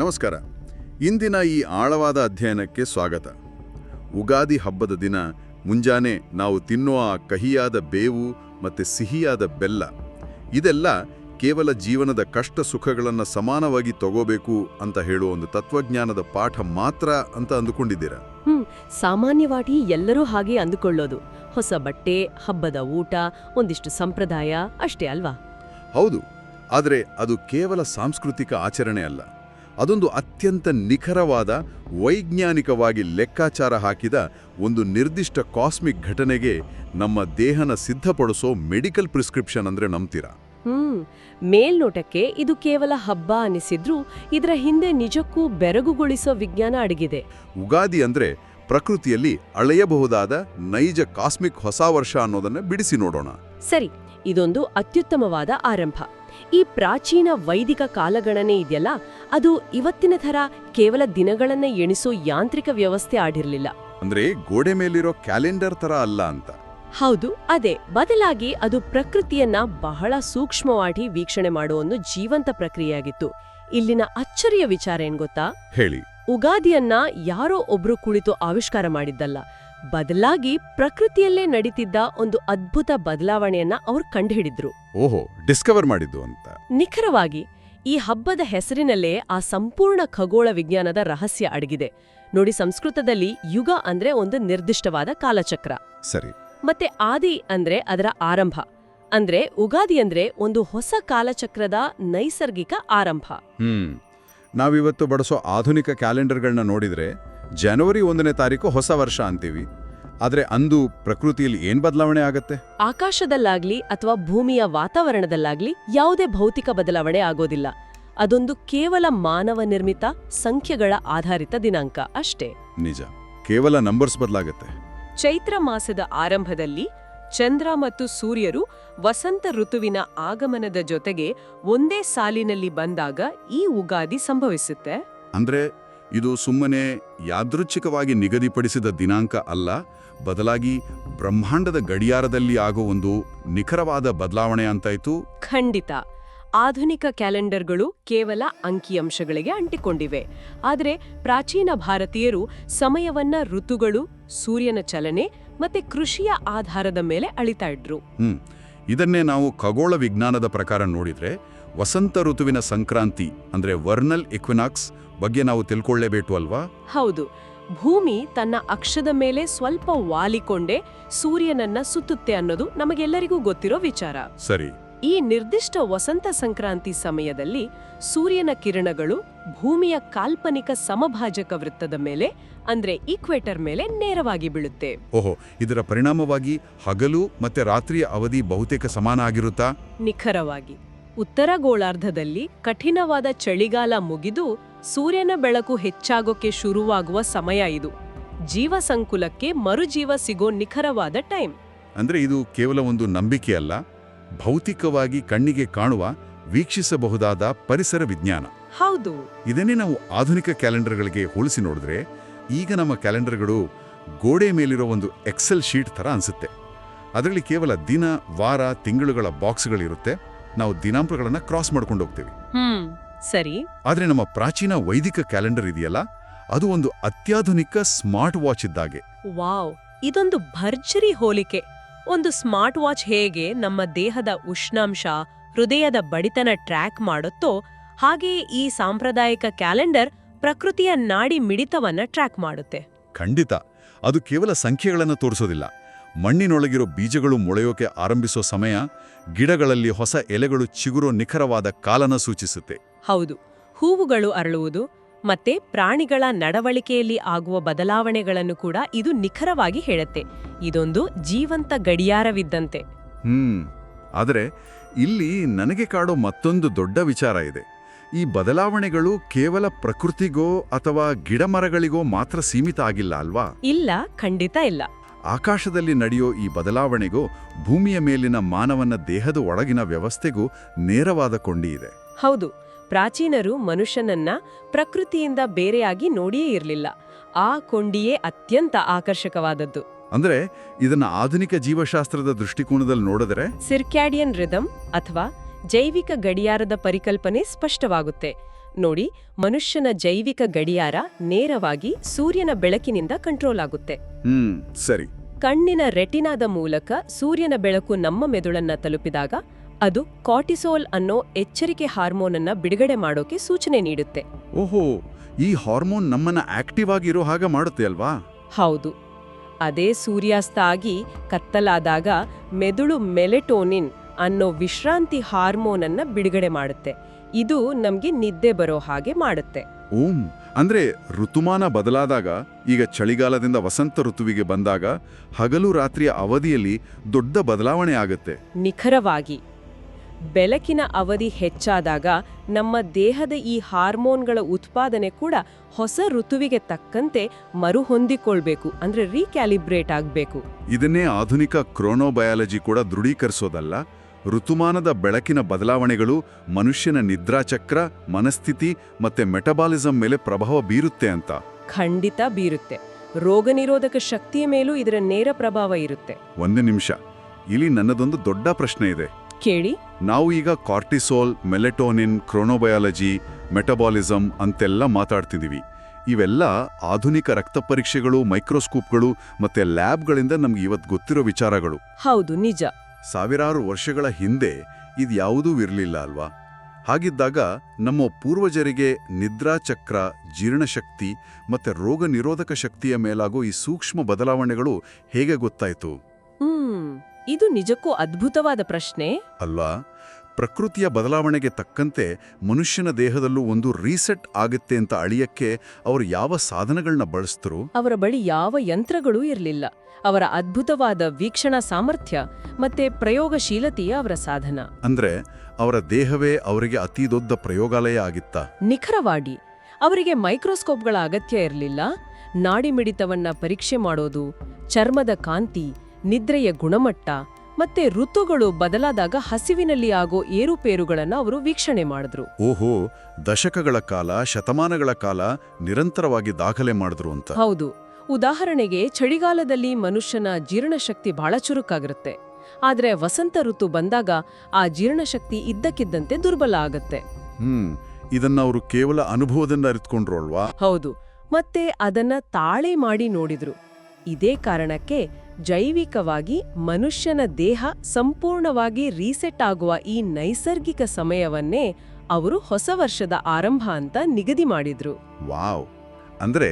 ನಮಸ್ಕಾರ. ಇಂದಿನ ಈ ಆಳವಾದ ಅಧ್ಯಯನಕ್ಕೆ ಸ್ವಾಗತ. ಉಗಾದಿ ಹಬ್ಬದ ದಿನ ಮುಂಜಾನೆ ನಾವು ತಿನ್ನುವ ಆ ಕಹಿಯಾದ ಬೇವು ಮತ್ತು ಸಿಹಿಯಾದ ಬೆಲ್ಲ, ಇದೆಲ್ಲ ಕೇವಲ ಜೀವನದ ಕಷ್ಟ ಸುಖಗಳನ್ನು ಸಮಾನವಾಗಿ ತಗೋಬೇಕು ಅಂತ ಹೇಳುವ ಒಂದು ತತ್ವಜ್ಞಾನದ ಪಾಠ ಮಾತ್ರ ಅಂತ ಅಂದುಕೊಂಡಿದ್ದೀರಾ? ಸಾಮಾನ್ಯವಾಗಿ ಎಲ್ಲರೂ ಹಾಗೆ ಅಂದುಕೊಳ್ಳೋದು. ಹೊಸ ಬಟ್ಟೆ, ಹಬ್ಬದ ಊಟ, ಒಂದಿಷ್ಟು ಸಂಪ್ರದಾಯ ಅಷ್ಟೇ ಅಲ್ವಾ? ಹೌದು, ಆದರೆ ಅದು ಕೇವಲ ಸಾಂಸ್ಕೃತಿಕ ಆಚರಣೆ ಅಲ್ಲ. ಅದೊಂದು ಅತ್ಯಂತ ನಿಖರವಾದ, ವೈಜ್ಞಾನಿಕವಾಗಿ ಲೆಕ್ಕಾಚಾರ ಹಾಕಿದ ಒಂದು ನಿರ್ದಿಷ್ಟ ಕಾಸ್ಮಿಕ್ ಘಟನೆಗೆ ನಮ್ಮ ದೇಹನ ಸಿದ್ಧಪಡಿಸೋ ಮೆಡಿಕಲ್ ಪ್ರಿಸ್ಕ್ರಿಪ್ಷನ್ ಅಂದ್ರೆ ನಂಬ್ತೀರಾ? ಮೇಲ್ನೋಟಕ್ಕೆ ಇದು ಕೇವಲ ಹಬ್ಬ ಅನಿಸಿದ್ರೂ ಇದರ ಹಿಂದೆ ನಿಜಕ್ಕೂ ಬೆರಗುಗೊಳಿಸೋ ವಿಜ್ಞಾನ ಅಡಗಿದೆ. ಉಗಾದಿ ಅಂದ್ರೆ ಪ್ರಕೃತಿಯಲ್ಲಿ ಅಳೆಯಬಹುದಾದ ನೈಜ ಕಾಸ್ಮಿಕ್ ಹೊಸ ವರ್ಷ ಅನ್ನೋದನ್ನ ಬಿಡಿಸಿ ನೋಡೋಣ. ಸರಿ, ಇದೊಂದು ಅತ್ಯುತ್ತಮವಾದ ಆರಂಭ. ಈ ಪ್ರಾಚೀನ ವೈದಿಕ ಕಾಲಗಣನೆ ಇದೆಯಲ್ಲ, ಅದು ಇವತ್ತಿನ ಥರ ಕೇವಲ ದಿನಗಳನ್ನ ಎಣಿಸೋ ಯಾಂತ್ರಿಕ ವ್ಯವಸ್ಥೆ ಆಡಿರ್ಲಿಲ್ಲ. ಅಂದ್ರೆ ಗೋಡೆ ಮೇಲಿರೋ ಕ್ಯಾಲೆಂಡರ್ ತರ ಅಲ್ಲ ಅಂತ. ಹೌದು, ಅದೇ. ಬದಲಾಗಿ ಅದು ಪ್ರಕೃತಿಯನ್ನ ಬಹಳ ಸೂಕ್ಷ್ಮವಾಗಿ ವೀಕ್ಷಣೆ ಮಾಡೋ ಒಂದು ಜೀವಂತ ಪ್ರಕ್ರಿಯೆಯಾಗಿತ್ತು. ಇಲ್ಲಿನ ಅಚ್ಚರಿಯ ವಿಚಾರ ಏನ್ ಗೊತ್ತಾ? ಹೇಳಿ. ಉಗಾದಿಯನ್ನ ಯಾರೋ ಒಬ್ರು ಕುಳಿತು ಆವಿಷ್ಕಾರ ಮಾಡಿದ್ದಲ್ಲ, ಬದಲಾಗಿ ಪ್ರಕೃತಿಯಲ್ಲೇ ನಡೀತಿದ್ದ ಒಂದು ಅದ್ಭುತ ಬದಲಾವಣೆಯನ್ನ ಅವ್ರು ಕಂಡುಹಿಡಿದ್ರು. ಓಹೋ, ಡಿಸ್ಕವರ್ ಮಾಡಿದ್ದು ಅಂತ. ನಿಖರವಾಗಿ ಈ ಹಬ್ಬದ ಹೆಸರಿನಲ್ಲೇ ಆ ಸಂಪೂರ್ಣ ಖಗೋಳ ವಿಜ್ಞಾನದ ರಹಸ್ಯ ಅಡಗಿದೆ ನೋಡಿ. ಸಂಸ್ಕೃತದಲ್ಲಿ ಯುಗ ಅಂದ್ರೆ ಒಂದು ನಿರ್ದಿಷ್ಟವಾದ ಕಾಲಚಕ್ರ. ಸರಿ. ಮತ್ತೆ ಆದಿ ಅಂದ್ರೆ ಅದರ ಆರಂಭ. ಅಂದ್ರೆ ಉಗಾದಿ ಅಂದ್ರೆ ಒಂದು ಹೊಸ ಕಾಲಚಕ್ರದ ನೈಸರ್ಗಿಕ ಆರಂಭ. ನಾವಿವತ್ತು ಬಳಸೋ ಆಧುನಿಕ ಕ್ಯಾಲೆಂಡರ್ಗಳನ್ನ ನೋಡಿದ್ರೆ ಜನವರಿ 1ನೇ ತಾರೀಕು ಹೊಸ ವರ್ಷ ಅಂತೀವಿ. ಆದ್ರೆ ಅಂದು ಪ್ರಕೃತಿಯಲ್ಲಿ ಏನ್ ಬದಲಾವಣೆ ಆಗತ್ತೆ? ಆಕಾಶದಲ್ಲಾಗ್ಲಿ ಅಥವಾ ಭೂಮಿಯ ವಾತಾವರಣದಲ್ಲಾಗ್ಲಿ ಯಾವುದೇ ಭೌತಿಕ ಬದಲಾವಣೆ ಆಗೋದಿಲ್ಲ. ಅದೊಂದು ಕೇವಲ ಮಾನವ ನಿರ್ಮಿತ ಸಂಖ್ಯೆಗಳ ಆಧಾರಿತ ದಿನಾಂಕ ಅಷ್ಟೇ. ನಿಜ, ಕೇವಲ ನಂಬರ್ಸ್ ಬದಲಾಗತ್ತೆ. ಚೈತ್ರ ಮಾಸದ ಆರಂಭದಲ್ಲಿ ಚಂದ್ರ ಮತ್ತು ಸೂರ್ಯರು ವಸಂತ ಋತುವಿನ ಆಗಮನದ ಜೊತೆಗೆ ಒಂದೇ ಸಾಲಿನಲ್ಲಿ ಬಂದಾಗ ಈ ಉಗಾದಿ ಸಂಭವಿಸುತ್ತೆ. ಅಂದ್ರೆ ಇದು ಸುಮ್ಮನೆ ಯಾದೃಚ್ಛಿಕವಾಗಿ ನಿಗದಿಪಡಿಸಿದ ದಿನಾಂಕ ಅಲ್ಲ, ಬದಲಾಗಿ ಬ್ರಹ್ಮಾಂಡದ ಗಡಿಯಾರದಲ್ಲಿ ಆಗೋ ಒಂದು ನಿಖರವಾದ ಬದಲಾವಣೆ ಅಂತಾಯ್ತು. ಖಂಡಿತ. ಆಧುನಿಕ ಕ್ಯಾಲೆಂಡರ್ಗಳು ಕೇವಲ ಅಂಕಿಅಂಶಗಳಿಗೆ ಅಂಟಿಕೊಂಡಿವೆ. ಆದರೆ ಪ್ರಾಚೀನ ಭಾರತೀಯರು ಸಮಯವನ್ನ ಋತುಗಳು, ಸೂರ್ಯನ ಚಲನೆ ಮತ್ತೆ ಕೃಷಿಯ ಆಧಾರದ ಮೇಲೆ ಅಳಿತಾ ಇದ್ರು. ಇದನ್ನೇ ನಾವು ಖಗೋಳ ವಿಜ್ಞಾನದ ಪ್ರಕಾರ ನೋಡಿದ್ರೆ ವಸಂತ ಋತುವಿನ ಸಂಕ್ರಾಂತಿ ಅಂದ್ರೆ ವರ್ನಲ್ ಇಕ್ವಿನಾಕ್ಸ್ ಬಗ್ಗೆ ನಾವು ತಿಳ್ಕೊಳ್ಳೇಬೇಕು ಅಲ್ವಾ? ಹೌದು. ಭೂಮಿ ತನ್ನ ಅಕ್ಷದ ಮೇಲೆ ಸ್ವಲ್ಪ ವಾಲಿಕೊಂಡೇ ಸೂರ್ಯನನ್ನ ಸುತ್ತುತ್ತೆ ಅನ್ನೋದು ನಮಗೆಲ್ಲರಿಗೂ ಗೊತ್ತಿರೋ ವಿಚಾರ. ಸರಿ. ಈ ನಿರ್ದಿಷ್ಟ ವಸಂತ ಸಂಕ್ರಾಂತಿ ಸಮಯದಲ್ಲಿ ಸೂರ್ಯನ ಕಿರಣಗಳು ಭೂಮಿಯ ಕಾಲ್ಪನಿಕ ಸಮಭಾಜಕ ವೃತ್ತದ ಮೇಲೆ ಅಂದ್ರೆ ಈಕ್ವೇಟರ್ ಮೇಲೆ ನೇರವಾಗಿ ಬೀಳುತ್ತೆ. ಓಹೋ, ಇದರ ಪರಿಣಾಮವಾಗಿ ಹಗಲು ಮತ್ತೆ ರಾತ್ರಿಯ ಅವಧಿ ಬಹುತೇಕ ಸಮಾನ ಆಗಿರುತ್ತಾ? ನಿಖರವಾಗಿ. ಉತ್ತರ ಗೋಳಾರ್ಧದಲ್ಲಿ ಕಠಿಣವಾದ ಚಳಿಗಾಲ ಮುಗಿದು ಸೂರ್ಯನ ಬೆಳಕು ಹೆಚ್ಚಾಗೋಕೆ ಶುರುವಾಗುವ ಸಮಯ ಇದು. ಜೀವ ಸಂಕುಲಕ್ಕೆ ಮರುಜೀವ ಸಿಗೋ ನಿಖರವಾದ ಟೈಮ್. ಅಂದ್ರೆ ಇದು ಕೇವಲ ಒಂದು ನಂಬಿಕೆ ಅಲ್ಲ, ಭೌತಿಕವಾಗಿ ಕಣ್ಣಿಗೆ ಕಾಣುವ, ವೀಕ್ಷಿಸಬಹುದಾದ ಪರಿಸರ ವಿಜ್ಞಾನ. ಹೌದು. ಇದನ್ನೇ ನಾವು ಆಧುನಿಕ ಕ್ಯಾಲೆಂಡರ್ಗಳಿಗೆ ಹೋಲಿಸಿ ನೋಡಿದ್ರೆ ಈಗ ನಮ್ಮ ಕ್ಯಾಲೆಂಡರ್ಗಳು ಗೋಡೆ ಮೇಲಿರೋ ಒಂದು ಎಕ್ಸೆಲ್ ಶೀಟ್ ತರ ಅನ್ಸುತ್ತೆ. ಅದರಲ್ಲಿ ಕೇವಲ ದಿನ, ವಾರ, ತಿಂಗಳುಗಳ ಬಾಕ್ಸ್ಗಳಿರುತ್ತೆ. ನಾವು ದಿನಾಂಕಗಳನ್ನ ಕ್ರಾಸ್ ಮಾಡ್ಕೊಂಡು ಹೋಗ್ತೀವಿ. ಸರಿ. ಆದ್ರೆ ನಮ್ಮ ಪ್ರಾಚೀನ ವೈದಿಕ ಕ್ಯಾಲೆಂಡರ್ ಇದೆಯಲ್ಲ, ಅದು ಒಂದು ಅತ್ಯಾಧುನಿಕ ಸ್ಮಾರ್ಟ್ ವಾಚ್ ಇದ್ದಾಗೆ. ವಾವ್, ಇದೊಂದು ಭರ್ಜರಿ ಹೋಲಿಕೆ. ಒಂದು ಸ್ಮಾರ್ಟ್ ವಾಚ್ ಹೇಗೆ ನಮ್ಮ ದೇಹದ ಉಷ್ಣಾಂಶ, ಹೃದಯದ ಬಡಿತನ ಟ್ರ್ಯಾಕ್ ಮಾಡುತ್ತೋ, ಹಾಗೆಯೇ ಈ ಸಾಂಪ್ರದಾಯಿಕ ಕ್ಯಾಲೆಂಡರ್ ಪ್ರಕೃತಿಯ ನಾಡಿ ಮಿಡಿತವನ್ನ ಟ್ರ್ಯಾಕ್ ಮಾಡುತ್ತೆ. ಖಂಡಿತ. ಅದು ಕೇವಲ ಸಂಖ್ಯೆಗಳನ್ನು ತೋರಿಸೋದಿಲ್ಲ, ಮಣ್ಣಿನೊಳಗಿರೋ ಬೀಜಗಳು ಮೊಳೆಯೋಕೆ ಆರಂಭಿಸೋ ಸಮಯ, ಗಿಡಗಳಲ್ಲಿ ಹೊಸ ಎಲೆಗಳು ಚಿಗುರೋ ನಿಖರವಾದ ಕಾಲನ ಸೂಚಿಸುತ್ತೆ. ಹೌದು. ಹೂವುಗಳು ಅರಳುವುದು ಮತ್ತೆ ಪ್ರಾಣಿಗಳ ನಡವಳಿಕೆಯಲ್ಲಿ ಆಗುವ ಬದಲಾವಣೆಗಳನ್ನು ಕೂಡ ಇದು ನಿಖರವಾಗಿ ಹೇಳುತ್ತೆ. ಇದೊಂದು ಜೀವಂತ ಗಡಿಯಾರವಿದ್ದಂತೆ. ಆದರೆ ಇಲ್ಲಿ ನನಗೆ ಕಾಡೋ ಮತ್ತೊಂದು ದೊಡ್ಡ ವಿಚಾರ ಇದೆ. ಈ ಬದಲಾವಣೆಗಳು ಕೇವಲ ಪ್ರಕೃತಿಗೋ ಅಥವಾ ಗಿಡಮರಗಳಿಗೋ ಮಾತ್ರ ಸೀಮಿತ ಆಗಿಲ್ಲ ಅಲ್ವಾ? ಇಲ್ಲ, ಖಂಡಿತ ಇಲ್ಲ. ಆಕಾಶದಲ್ಲಿ ನಡೆಯೋ ಈ ಬದಲಾವಣೆಗೂ ಭೂಮಿಯ ಮೇಲಿನ ಮಾನವನ ದೇಹದ ಒಳಗಿನ ವ್ಯವಸ್ಥೆಗೂ ನೇರವಾದ ಕೊಂಡಿ ಇದೆ. ಹೌದು. ಪ್ರಾಚೀನರು ಮನುಷ್ಯನನ್ನ ಪ್ರಕೃತಿಯಿಂದ ಬೇರೆಯಾಗಿ ನೋಡಿಯೇ ಇರಲಿಲ್ಲ. ಆ ಕೊಂಡಿಯೇ ಅತ್ಯಂತ ಆಕರ್ಷಕವಾದದ್ದು. ಅಂದ್ರೆ ಇದನ್ನ ಆಧುನಿಕ ಜೀವಶಾಸ್ತ್ರದ ದೃಷ್ಟಿಕೋನದಲ್ಲಿ ನೋಡಿದ್ರೆ ಸಿರ್ಕ್ಯಾಡಿಯನ್ ರಿದಮ್ ಅಥವಾ ಜೈವಿಕ ಗಡಿಯಾರದ ಪರಿಕಲ್ಪನೆ ಸ್ಪಷ್ಟವಾಗುತ್ತೆ. ನೋಡಿ, ಮನುಷ್ಯನ ಜೈವಿಕ ಗಡಿಯಾರ ನೇರವಾಗಿ ಸೂರ್ಯನ ಬೆಳಕಿನಿಂದ ಕಂಟ್ರೋಲ್ ಆಗುತ್ತೆ. ಸರಿ. ಕಣ್ಣಿನ ರೆಟಿನಾದ ಮೂಲಕ ಸೂರ್ಯನ ಬೆಳಕು ನಮ್ಮ ಮೆದುಳನ್ನ ತಲುಪಿದಾಗ ಅದು ಕಾರ್ಟಿಸೋಲ್ ಅನ್ನೋ ಎಚ್ಚರಿಕೆ ಹಾರ್ಮೋನ್ ಅನ್ನ ಬಿಡುಗಡೆ ಮಾಡೋಕೆ ಸೂಚನೆ ನೀಡುತ್ತೆ. ಓಹೋ, ಈ ಹಾರ್ಮೋನ್ ನಮ್ಮನ್ನ ಆಕ್ಟಿವ್ ಆಗಿರೋ ಹಾಗೆ ಮಾಡುತ್ತೆ ಅಲ್ವಾ? ಹೌದು. ಅದೇ ಸೂರ್ಯಾಸ್ತ ಆಗಿ ಕತ್ತಲಾದಾಗ ಮೆದುಳು ಮೆಲೆಟೋನಿನ್ ಅನ್ನೋ ವಿಶ್ರಾಂತಿ ಹಾರ್ಮೋನ್ ಅನ್ನ ಬಿಡುಗಡೆ ಮಾಡುತ್ತೆ. ಇದು ನಮ್ಗೆ ನಿದ್ದೆ ಬರೋ ಹಾಗೆ ಮಾಡುತ್ತೆ. ಅಂದ್ರೆ ಋತುಮಾನ ಬದಲಾದಾಗ, ಈಗ ಚಳಿಗಾಲದಿಂದ ವಸಂತ ಋತುವಿಗೆ ಬಂದಾಗ ಹಗಲು ರಾತ್ರಿಯ ಅವಧಿಯಲ್ಲಿ ದೊಡ್ಡ ಬದಲಾವಣೆ ಆಗುತ್ತೆ. ನಿಖರವಾಗಿ. ಬೆಳಕಿನ ಅವಧಿ ಹೆಚ್ಚಾದಾಗ ನಮ್ಮ ದೇಹದ ಈ ಹಾರ್ಮೋನ್ಗಳ ಉತ್ಪಾದನೆ ಕೂಡ ಹೊಸ ಋತುವಿಗೆ ತಕ್ಕಂತೆ ಮರುಹೊಂದಿಕೊಳ್ಬೇಕು, ಅಂದ್ರೆ ರೀಕ್ಯಾಲಿಬ್ರೇಟ್ ಆಗಬೇಕು. ಇದನ್ನೇ ಆಧುನಿಕ ಕ್ರೋನೋಬಯಾಲಜಿ ಕೂಡ ದೃಢೀಕರಿಸೋದಲ್ಲ. ಋತುಮಾನದ ಬೆಳಕಿನ ಬದಲಾವಣೆಗಳು ಮನುಷ್ಯನ ನಿದ್ರಾಚಕ್ರ, ಮನಸ್ಥಿತಿ ಮತ್ತೆ ಮೆಟಬಾಲಿಸಂ ಮೇಲೆ ಪ್ರಭಾವ ಬೀರುತ್ತೆ ಅಂತ. ಖಂಡಿತ ಬೀರುತ್ತೆ. ರೋಗನಿರೋಧಕ ಶಕ್ತಿಯ ಮೇಲೂ ಇದರ ನೇರ ಪ್ರಭಾವ ಇರುತ್ತೆ. ಒಂದು ನಿಮಿಷ, ಇಲ್ಲಿ ನನ್ನದೊಂದು ದೊಡ್ಡ ಪ್ರಶ್ನೆ ಇದೆ. ಕೇಳಿ. ನಾವು ಈಗ ಕಾರ್ಟಿಸೋಲ್, ಮೆಲೆಟೋನಿನ್, ಕ್ರೋನೋಬಯಾಲಜಿ, ಮೆಟಬಾಲಿಸಂ ಅಂತೆಲ್ಲ ಮಾತಾಡ್ತಿದೀವಿ. ಇವೆಲ್ಲ ಆಧುನಿಕ ರಕ್ತ ಪರೀಕ್ಷೆಗಳು, ಮೈಕ್ರೋಸ್ಕೋಪ್ಗಳು ಮತ್ತೆ ಲ್ಯಾಬ್ಗಳಿಂದ ನಮ್ಗೆ ಇವತ್ತು ಗೊತ್ತಿರೋ ವಿಚಾರಗಳು. ಹೌದು, ನಿಜ. ಸಾವಿರಾರು ವರ್ಷಗಳ ಹಿಂದೆ ಇದ್ಯಾವುದೂ ಇರಲಿಲ್ಲ ಅಲ್ವಾ? ಹಾಗಿದ್ದಾಗ ನಮ್ಮ ಪೂರ್ವಜರಿಗೆ ನಿದ್ರಾಚಕ್ರ, ಜೀರ್ಣಶಕ್ತಿ ಮತ್ತೆ ರೋಗ ನಿರೋಧಕ ಶಕ್ತಿಯ ಮೇಲಾಗೋ ಈ ಸೂಕ್ಷ್ಮ ಬದಲಾವಣೆಗಳು ಹೇಗೆ ಗೊತ್ತಾಯ್ತು? ಇದು ನಿಜಕ್ಕೂ ಅದ್ಭುತವಾದ ಪ್ರಶ್ನೆ ಅಲ್ವಾ? ಪ್ರಕೃತಿಯ ಬದಲಾವಣೆಗೆ ತಕ್ಕಂತೆ ಮನುಷ್ಯನ ದೇಹದಲ್ಲೂ ಒಂದು ರೀಸೆಟ್ ಆಗುತ್ತೆ ಅಂತ ಅಳಿಯಕ್ಕೆ ಅವರು ಯಾವ ಸಾಧನಗಳನ್ನ ಬಳಸಿದ್ರು? ಅವರ ಬಳಿ ಯಾವ ಯಂತ್ರಗಳೂ ಇರಲಿಲ್ಲ. ಅವರ ಅದ್ಭುತವಾದ ವೀಕ್ಷಣಾ ಸಾಮರ್ಥ್ಯ ಮತ್ತೆ ಪ್ರಯೋಗಶೀಲತೆಯ ಅವರ ಸಾಧನ. ಅಂದ್ರೆ ಅವರ ದೇಹವೇ ಅವರಿಗೆ ಅತಿ ದೊಡ್ಡ ಪ್ರಯೋಗಾಲಯ ಆಗಿತ್ತ? ನಿಖರವಾಗಿ. ಅವರಿಗೆ ಮೈಕ್ರೋಸ್ಕೋಪ್ಗಳ ಅಗತ್ಯ ಇರಲಿಲ್ಲ. ನಾಡಿಮಿಡಿತವನ್ನ ಪರೀಕ್ಷೆ ಮಾಡೋದು, ಚರ್ಮದ ಕಾಂತಿ, ನಿದ್ರೆಯ ಗುಣಮಟ್ಟ ಮತ್ತೆ ಋತುಗಳು ಬದಲಾದಾಗ ಹಸಿವಿನಲ್ಲಿ ಆಗೋ ಏರುಪೇರುಗಳನ್ನ ಅವರು ವೀಕ್ಷಣೆ ಮಾಡಿದ್ರು. ಓಹೋ, ದಶಕಗಳ ಕಾಲ, ಶತಮಾನಗಳ ಕಾಲ ನಿರಂತರವಾಗಿ ದಾಖಲೆ ಮಾಡಿದ್ರು ಅಂತ. ಹೌದು. ಉದಾಹರಣೆಗೆ, ಚಳಿಗಾಲದಲ್ಲಿ ಮನುಷ್ಯನ ಜೀರ್ಣಶಕ್ತಿ ಬಹಳ ಚುರುಕಾಗಿರುತ್ತೆ. ಆದ್ರೆ ವಸಂತ ಋತು ಬಂದಾಗ ಆ ಜೀರ್ಣಶಕ್ತಿ ಇದ್ದಕ್ಕಿದ್ದಂತೆ ದುರ್ಬಲ ಆಗತ್ತೆ. ಇದನ್ನ ಅವರು ಕೇವಲ ಅನುಭವದಿಂದ ಅರಿತುಕೊಂಡ್ರು ಅಲ್ವಾ? ಹೌದು. ಮತ್ತೆ ಅದನ್ನ ತಾಳೆ ಮಾಡಿ ನೋಡಿದ್ರು. ಇದೇ ಕಾರಣಕ್ಕೆ ಜೈವಿಕವಾಗಿ ಮನುಷ್ಯನ ದೇಹ ಸಂಪೂರ್ಣವಾಗಿ ರೀಸೆಟ್ ಆಗುವ ಈ ನೈಸರ್ಗಿಕ ಸಮಯವನ್ನೇ ಅವರು ಹೊಸ ವರ್ಷದ ಆರಂಭ ಅಂತ ನಿಗದಿ ಮಾಡಿದ್ರು. ವಾವ್! ಅಂದ್ರೆ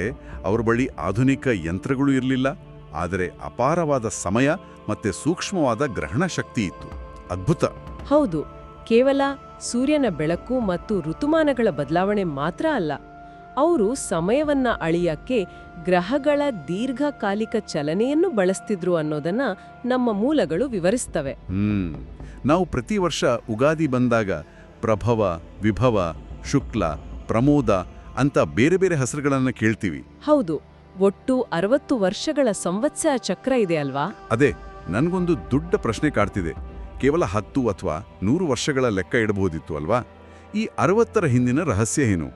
ಅವ್ರ ಬಳಿ ಆಧುನಿಕ ಯಂತ್ರಗಳು ಇರಲಿಲ್ಲ, ಆದರೆ ಅಪಾರವಾದ ಸಮಯ ಮತ್ತೆ ಸೂಕ್ಷ್ಮವಾದ ಗ್ರಹಣ ಶಕ್ತಿ ಇತ್ತು. ಅದ್ಭುತ. ಹೌದು. ಕೇವಲ ಸೂರ್ಯನ ಬೆಳಕು ಮತ್ತು ಋತುಮಾನಗಳ ಬದಲಾವಣೆ ಮಾತ್ರ ಅಲ್ಲ, ಅವರು ಸಮಯವನ್ನ ಅಳಿಯಕ್ಕೆ ಗ್ರಹಗಳ ದೀರ್ಘಕಾಲಿಕ ಚಲನೆಯನ್ನು ಬಳಸ್ತಿದ್ರು ಅನ್ನೋದನ್ನ ನಮ್ಮ ಮೂಲಗಳು ವಿವರಿಸ್ತವೆ. ನಾವು ಪ್ರತಿ ವರ್ಷ ಉಗಾದಿ ಬಂದಾಗ ಪ್ರಭವ, ವಿಭವ, ಶುಕ್ಲ, ಪ್ರಮೋದ ಅಂತ ಬೇರೆ ಬೇರೆ ಹೆಸರುಗಳನ್ನ ಕೇಳ್ತೀವಿ. ಹೌದು. ಒಟ್ಟು 60 ವರ್ಷಗಳ ಸಂವತ್ಸರ ಚಕ್ರ ಇದೆ ಅಲ್ವಾ? ಅದೇ ನನ್ಗೊಂದು ದೊಡ್ಡ ಪ್ರಶ್ನೆ ಕಾಡ್ತಿದೆ. ಕೇವಲ 10 ಅಥವಾ 100 ವರ್ಷಗಳ ಲೆಕ್ಕ ಇಡಬಹುದಿತ್ತು ಅಲ್ವಾ? ಈ 60ರ ಹಿಂದಿನ ರಹಸ್ಯ ಏನು?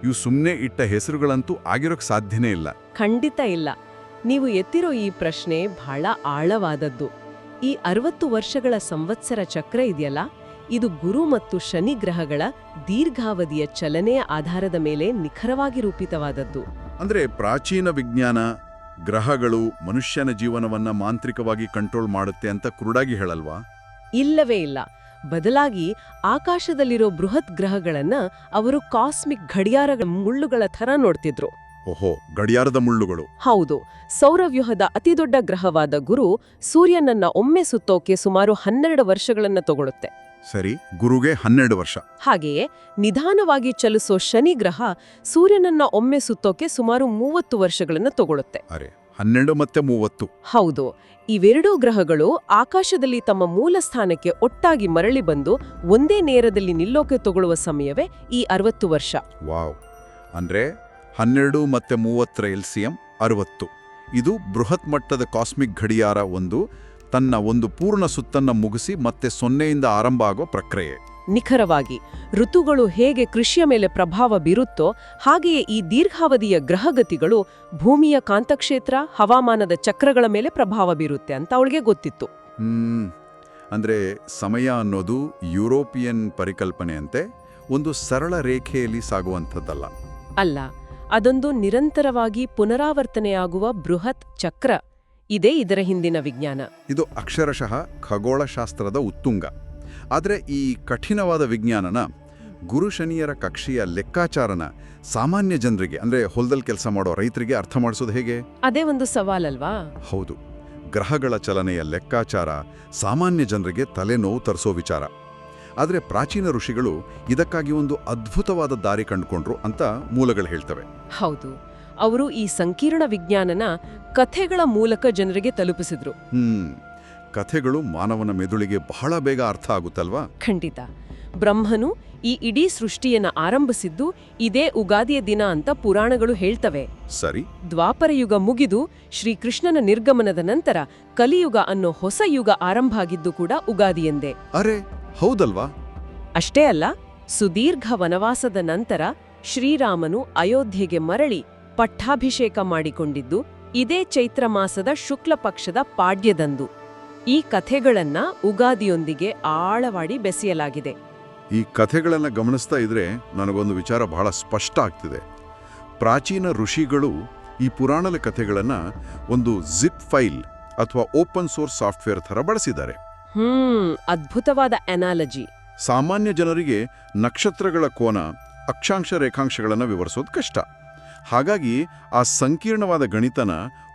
ಇವು ಸುಮ್ಮನೆ ಇಟ್ಟ ಹೆಸರುಗಳಂತೂ ಆಗಿರೋಕ್ ಸಾಧ್ಯನೇ ಇಲ್ಲ. ಖಂಡಿತ ಇಲ್ಲ. ನೀವು ಎತ್ತಿರೋ ಈ ಪ್ರಶ್ನೆ ಬಹಳ ಆಳವಾದದ್ದು. ಈ 60 ವರ್ಷಗಳ ಸಂವತ್ಸರ ಚಕ್ರ ಇದೆಯಲ್ಲ, ಇದು ಗುರು ಮತ್ತು ಶನಿ ಗ್ರಹಗಳ ದೀರ್ಘಾವಧಿಯ ಚಲನೆಯ ಆಧಾರದ ಮೇಲೆ ನಿಖರವಾಗಿ ರೂಪಿತವಾದದ್ದು. ಅಂದ್ರೆ ಪ್ರಾಚೀನ ವಿಜ್ಞಾನ ಗ್ರಹಗಳು ಮನುಷ್ಯನ ಜೀವನವನ್ನ ಮಾಂತ್ರಿಕವಾಗಿ ಕಂಟ್ರೋಲ್ ಮಾಡುತ್ತೆ ಅಂತ ಕುರುಡಾಗಿ ಹೇಳಲ್ವಾ? ಇಲ್ಲವೇ ಇಲ್ಲ. ಬದಲಾಗಿ ಆಕಾಶದಲ್ಲಿರೋ ಬೃಹತ್ ಗ್ರಹಗಳನ್ನ ಅವರು ಕಾಸ್ಮಿಕ್ ಗಡಿಯಾರಗಳ ಮುಳ್ಳುಗಳ ಥರ ನೋಡ್ತಿದ್ರು. ಓಹೋ, ಗಡಿಯಾರದ ಮುಳ್ಳುಗಳು. ಹೌದು. ಸೌರವ್ಯೂಹದ ಅತಿದೊಡ್ಡ ಗ್ರಹವಾದ ಗುರು ಸೂರ್ಯನನ್ನ ಒಮ್ಮೆ ಸುತ್ತೋಕೆ ಸುಮಾರು 12 ವರ್ಷಗಳನ್ನ ತಗೊಳುತ್ತೆ. ಸರಿ, ಗುರುಗೆ 12 ವರ್ಷ. ಹಾಗೆಯೇ ನಿಧಾನವಾಗಿ ಚಲಿಸೋ ಶನಿ ಗ್ರಹ ಸೂರ್ಯನನ್ನ ಒಮ್ಮೆ ಸುತ್ತೋಕೆ ಸುಮಾರು 30 ವರ್ಷಗಳನ್ನ ತಗೊಳುತ್ತೆ. ಅರೆ, 12 ಮತ್ತೆ 30. ಹೌದು. ಇವೆರಡೂ ಗ್ರಹಗಳು ಆಕಾಶದಲ್ಲಿ ತಮ್ಮ ಮೂಲ ಸ್ಥಾನಕ್ಕೆ ಒಟ್ಟಾಗಿ ಮರಳಿ ಬಂದು ಒಂದೇ ನೇರದಲ್ಲಿ ನಿಲ್ಲೋಕೆ ತಗೊಳ್ಳುವ ಸಮಯವೇ ಈ 60 ವರ್ಷ. ವಾವ್! ಅಂದ್ರೆ 12 ಮತ್ತೆ 30ರ LCM 60. ಇದು ಬೃಹತ್ ಮಟ್ಟದ ಕಾಸ್ಮಿಕ್ ಗಡಿಯಾರ ತನ್ನ ಒಂದು ಪೂರ್ಣ ಸುತ್ತನ್ನ ಮುಗಿಸಿ ಮತ್ತೆ 0ಯಿಂದ ಆರಂಭ ಆಗೋ ಪ್ರಕ್ರಿಯೆ. ನಿಖರವಾಗಿ. ಋತುಗಳು ಹೇಗೆ ಕೃಷಿಯ ಮೇಲೆ ಪ್ರಭಾವ ಬೀರುತ್ತೋ ಹಾಗೆಯೇ ಈ ದೀರ್ಘಾವಧಿಯ ಗ್ರಹಗತಿಗಳು ಭೂಮಿಯ ಕಾಂತಕ್ಷೇತ್ರ, ಹವಾಮಾನದ ಚಕ್ರಗಳ ಮೇಲೆ ಪ್ರಭಾವ ಬೀರುತ್ತೆ ಅಂತ ಅವಳಿಗೆ ಗೊತ್ತಿತ್ತು. ಅಂದ್ರೆ ಸಮಯ ಅನ್ನೋದು ಯುರೋಪಿಯನ್ ಪರಿಕಲ್ಪನೆಯಂತೆ ಒಂದು ಸರಳ ರೇಖೆಯಲ್ಲಿ ಸಾಗುವಂಥದ್ದಲ್ಲ. ಅಲ್ಲ, ಅದೊಂದು ನಿರಂತರವಾಗಿ ಪುನರಾವರ್ತನೆಯಾಗುವ ಬೃಹತ್ ಚಕ್ರ. ಇದೇ ಇದರ ಹಿಂದಿನ ವಿಜ್ಞಾನ. ಇದು ಅಕ್ಷರಶಃ ಖಗೋಳಶಾಸ್ತ್ರದ ಉತ್ತುಂಗ. ಆದರೆ ಈ ಕಠಿಣವಾದ ವಿಜ್ಞಾನನ, ಗುರು ಶನಿಯರ ಕಕ್ಷೆಯ ಲೆಕ್ಕಾಚಾರನ ಸಾಮಾನ್ಯ ಜನರಿಗೆ, ಅಂದರೆ ಹೊಲದಲ್ಲಿ ಕೆಲಸ ಮಾಡೋ ರೈತರಿಗೆ ಅರ್ಥ ಮಾಡಿಸೋದು ಹೇಗೆ? ಅದೇ ಒಂದು ಸವಾಲಲ್ವಾ? ಹೌದು. ಗ್ರಹಗಳ ಚಲನೆಯ ಲೆಕ್ಕಾಚಾರ ಸಾಮಾನ್ಯ ಜನರಿಗೆ ತಲೆನೋವು ತರಿಸೋ ವಿಚಾರ. ಆದರೆ ಪ್ರಾಚೀನ ಋಷಿಗಳು ಇದಕ್ಕಾಗಿ ಒಂದು ಅದ್ಭುತವಾದ ದಾರಿ ಕಂಡುಕೊಂಡ್ರು ಅಂತ ಮೂಲಗಳು ಹೇಳ್ತವೆ. ಹೌದು, ಅವರು ಈ ಸಂಕೀರ್ಣ ವಿಜ್ಞಾನನ ಕಥೆಗಳ ಮೂಲಕ ಜನರಿಗೆ ತಲುಪಿಸಿದ್ರು. ಕಥೆಗಳು ಮಾನವನ ಮೆದುಳಿಗೆ ಬಹಳ ಬೇಗ ಅರ್ಥ ಆಗುತ್ತಲ್ವಾ? ಖಂಡಿತ. ಬ್ರಹ್ಮನು ಈ ಇಡೀ ಸೃಷ್ಟಿಯನ್ನ ಆರಂಭಿಸಿದ್ದು ಇದೇ ಉಗಾದಿಯ ದಿನ ಅಂತ ಪುರಾಣಗಳು ಹೇಳ್ತವೆ. ಸರಿ. ದ್ವಾಪರಯುಗ ಮುಗಿದು ಶ್ರೀಕೃಷ್ಣನ ನಿರ್ಗಮನದ ನಂತರ ಕಲಿಯುಗ ಅನ್ನೋ ಹೊಸ ಯುಗ ಆರಂಭ ಆಗಿದ್ದು ಕೂಡ ಉಗಾದಿಯೆಂದೇ. ಅರೆ, ಹೌದಲ್ವಾ? ಅಷ್ಟೇ ಅಲ್ಲ, ಸುದೀರ್ಘ ವನವಾಸದ ನಂತರ ಶ್ರೀರಾಮನು ಅಯೋಧ್ಯೆಗೆ ಮರಳಿ ಪಟ್ಟಾಭಿಷೇಕ ಮಾಡಿಕೊಂಡಿದ್ದು ಇದೇ ಚೈತ್ರ ಮಾಸದ ಶುಕ್ಲ ಪಕ್ಷದ ಪಾಡ್ಯದಂದು. ಈ ಕಥೆಗಳನ್ನ ಉಗಾದಿಯೊಂದಿಗೆ ಆಳವಾಡಿ ಬೆಸೆಯಲಾಗಿದೆ. ಈ ಕಥೆಗಳನ್ನು ಗಮನಿಸ್ತಾ ಇದ್ರೆ ನನಗೊಂದು ವಿಚಾರ ಬಹಳ ಸ್ಪಷ್ಟ ಆಗ್ತಿದೆ. ಪ್ರಾಚೀನ ಋಷಿಗಳು ಈ ಪುರಾಣದ ಕಥೆಗಳನ್ನು ಒಂದು ಜಿಪ್ ಫೈಲ್ ಅಥವಾ ಓಪನ್ ಸೋರ್ಸ್ ಸಾಫ್ಟ್ವೇರ್ ಥರ ಬಳಸಿದ್ದಾರೆ. ಅದ್ಭುತವಾದ ಅನಾಲಜಿ. ಸಾಮಾನ್ಯ ಜನರಿಗೆ ನಕ್ಷತ್ರಗಳ ಕೋನ, ಅಕ್ಷಾಂಶ ರೇಖಾಂಶಗಳನ್ನು ವಿವರಿಸೋದು ಕಷ್ಟ. ಹಾಗಾಗಿ ಆ ಸಂಕೀರ್ಣವಾದ ಗಣಿತನ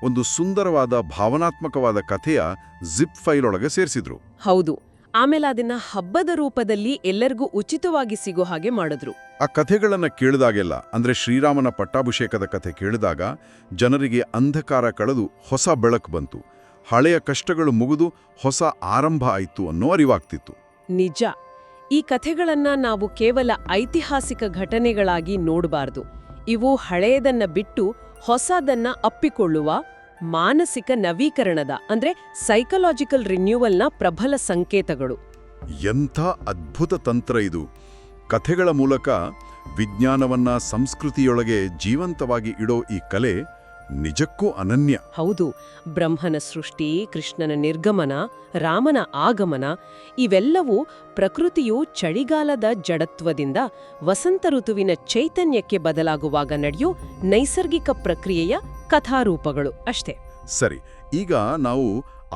ಒಂದು ಸುಂದರವಾದ ಭಾವನಾತ್ಮಕವಾದ ಕಥೆಯ ಜಿಪ್ ಫೈಲ್ ಒಳಗೆ ಸೇರಿಸಿದ್ರು. ಹೌದು. ಆಮೇಲೆ ಅದನ್ನ ಹಬ್ಬದ ರೂಪದಲ್ಲಿ ಎಲ್ಲರಿಗೂ ಉಚಿತವಾಗಿ ಸಿಗೋ ಹಾಗೆ ಮಾಡಿದ್ರು. ಆ ಕಥೆಗಳನ್ನು ಕೇಳಿದಾಗೆಲ್ಲ, ಅಂದ್ರೆ ಶ್ರೀರಾಮನ ಪಟ್ಟಾಭಿಷೇಕದ ಕಥೆ ಕೇಳಿದಾಗ ಜನರಿಗೆ ಅಂಧಕಾರ ಕಳೆದು ಹೊಸ ಬೆಳಕು ಬಂತು, ಹಳೆಯ ಕಷ್ಟಗಳು ಮುಗಿದು ಹೊಸ ಆರಂಭ ಆಯಿತು ಅನ್ನೋ ಅರಿವಾಗ್ತಿತ್ತು. ನಿಜ. ಈ ಕಥೆಗಳನ್ನ ನಾವು ಕೇವಲ ಐತಿಹಾಸಿಕ ಘಟನೆಗಳಾಗಿ ನೋಡಬಾರ್ದು. ಇವು ಹಳೆಯದನ್ನ ಬಿಟ್ಟು ಹೊಸದನ್ನ ಅಪ್ಪಿಕೊಳ್ಳುವ ಮಾನಸಿಕ ನವೀಕರಣದ, ಅಂದ್ರೆ ಸೈಕಲಾಜಿಕಲ್ ರಿನ್ಯೂವಲ್ನ ಪ್ರಬಲ ಸಂಕೇತಗಳು. ಎಂಥ ಅದ್ಭುತ ತಂತ್ರ ಇದು! ಕಥೆಗಳ ಮೂಲಕ ವಿಜ್ಞಾನವನ್ನ ಸಂಸ್ಕೃತಿಯೊಳಗೆ ಜೀವಂತವಾಗಿ ಇಡೋ ಈ ಕಲೆ ನಿಜಕ್ಕೂ ಅನನ್ಯ. ಹೌದು. ಬ್ರಹ್ಮನ ಸೃಷ್ಟಿ, ಕೃಷ್ಣನ ನಿರ್ಗಮನ, ರಾಮನ ಆಗಮನ, ಇವೆಲ್ಲವೂ ಪ್ರಕೃತಿಯು ಚಳಿಗಾಲದ ಜಡತ್ವದಿಂದ ವಸಂತ ಋತುವಿನ ಚೈತನ್ಯಕ್ಕೆ ಬದಲಾಗುವಾಗ ನಡೆಯೋ ನೈಸರ್ಗಿಕ ಪ್ರಕ್ರಿಯೆಯ ಕಥಾರೂಪಗಳು ಅಷ್ಟೇ. ಸರಿ, ಈಗ ನಾವು